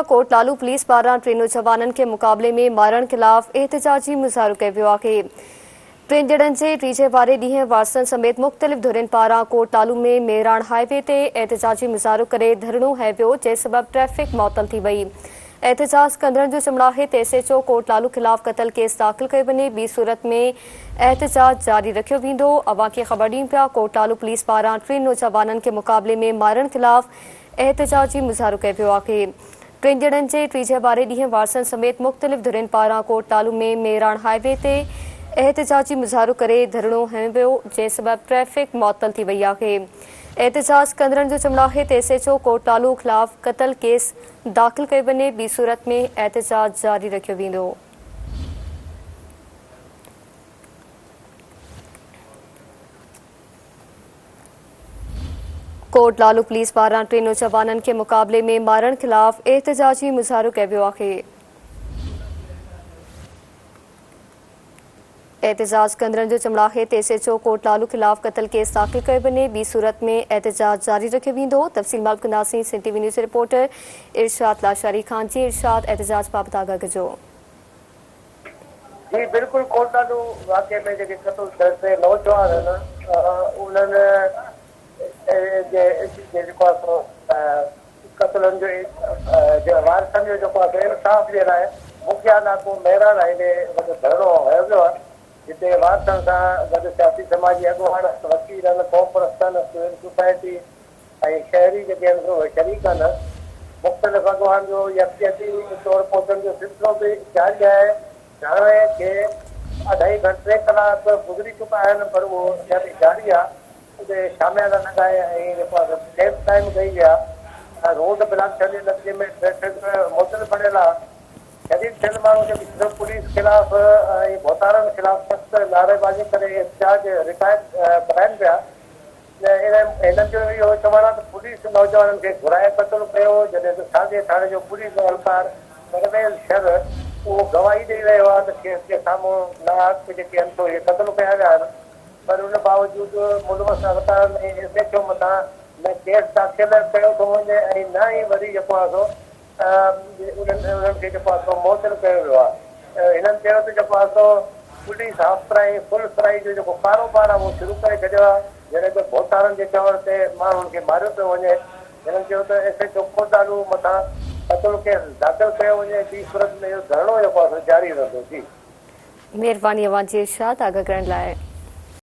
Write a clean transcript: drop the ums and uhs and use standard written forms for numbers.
कोट Lalu police पारां ट्रेनों जवाननि के मुक़ाबले में मारण खिलाफ एहतजाजी मुज़ाहिरो कयो वियो आहे। ट्रेन जड़नि जे टीजे वारे ॾींहुं वारसनि समेत मुख़्तलिफ़ धुरियुनि पारां कोट लालू में मेराण हाईवे ते एहतजाजी मुज़ाहिरो करे धरणो हंयो वियो, जंहिं सबबि ट्रैफ़िक मुअतल थी वई। एहतजाज कंदड़नि जो चवणु आहे त SHO कोट लालू ख़िलाफ़ क़तल केस दाख़िल कयो वञे, ॿी सूरत में एहतजाज जारी रखियो वेंदो। अवां खे ख़बर ॾियूं पिया कोट लालू पुलिस पारां ट्रेन नौजवाननि के मुक़ाबले में मारण ख़िलाफ़ एहतजाजी मुज़ाहिरो कयो वियो आहे। ट्रेन जड़नि जे टीजे वारे ॾींहुं वारसनि समेत मुख़्तलिफ़ धुरियुनि पारां कोट लालू में मेराण हाईवे ते एहतजाजी मुज़ाहिरो करे धरणो हंयो वियो, जंहिं सबबि ट्रैफ़िक मुअतल थी वई आहे। एहतजाज कंदड़नि जो चवणु आहे त SHO कोट लालू ख़िलाफ़ क़तल केस दाख़िल कयो वञे, ॿी सूरत में एहतजाज जारी रखियो वेंदो। कोट लालू पुलिस पारां ट्रेन नौजवाननि के मुक़ाबले में मारण खिलाफ़ एहतजाजी मुज़ाहिरो कयो वियो आहे। एहतजाज कंदड़नि जो चवणु आहे त SHO कोट लालू ख़िलाफ़ क़तल केस दाख़िल कयो वञे, ॿी सूरत में एहतजाज जारी रखियो वेंदो। तफ़सील मालूम कंदासीं सिंध TV न्यूज़ रिपोर्टर इरशाद लाशारी खान जी। इरशाद, एहतजाज बाबति आगाह कजो। जी बिल्कुल, कोट लालू वाक़े में जेके क़त्ल थिए नौजवान आहिनि उन्हनि क़त्लनि जो वारसनि जो जेको आहे इंसाफ़ जे लाइ मुखिया नाको मेराण हाईवे वटि धरणो हंयो वियो आहे, जिते वारसनि सां गॾु सियासी समाजी अॻुवान, वकील आहिनि, क़ौम परस्तनि, सिविल सोसाइटी ऐं शहरी जेके आहिनि उहे शरीक आहिनि। मुख़्तलिफ़ अॻुवान जो यकजहती तौर पहुचण जो सिलसिलो बि जारी आहे। हाणे खे 2.5 कलाक गुज़री चुका आहिनि, पर उहो जारी आहे। उते शामियाना लॻाए ऐं जेको आहे सेफ टाइम कई विया। रोड ब्लॉक थियल इलाइक़े में ट्रैफिक मुअतल पड़ियल आहे। शरीफ़ थियल माण्हू जेके सिर्फ़ु पुलिस ख़िलाफ़ ऐं भोतारनि ख़िलाफ़ सख़्त नारेबाज़ी करे एहतजाज रिकायत कराइनि पिया। हिननि जो इहो चवणु आहे त पुलिस नौजवाननि खे घुराए क़तलु कयो, जॾहिं त साॻे थाणे जो पुलिस एहलकार परवेज़ शर उहो गवाही ॾेई रहियो आहे त केस जे साम्हूं नाहक़ जेके आहिनि इहे क़तलु कया विया आहिनि। पर उन बावजूदि मुलवस अवतारनि ऐं SHO मथां न केस दाख़िल कयो थो वञे ऐं न ई वरी जेको आहे सो उन्हनि खे जेको आहे सो मुअतल कयो वियो आहे। हिननि चयो त जेको आहे सो police half fry full fry जो जेको कारोबार आहे उहो शुरू करे छॾियो आहे, जॾहिं त भोतारनि जे चवण ते माण्हुनि खे मारियो पियो वञे। हिननि चयो त SHO कोट लालू मथां क़तल केस दाख़िल कयो वञे, ॿी सूरत में इहो धरणो जेको आहे जारी रहंदो। जी महिरबानी अवां जी इरशाद आगाह करण लाइ।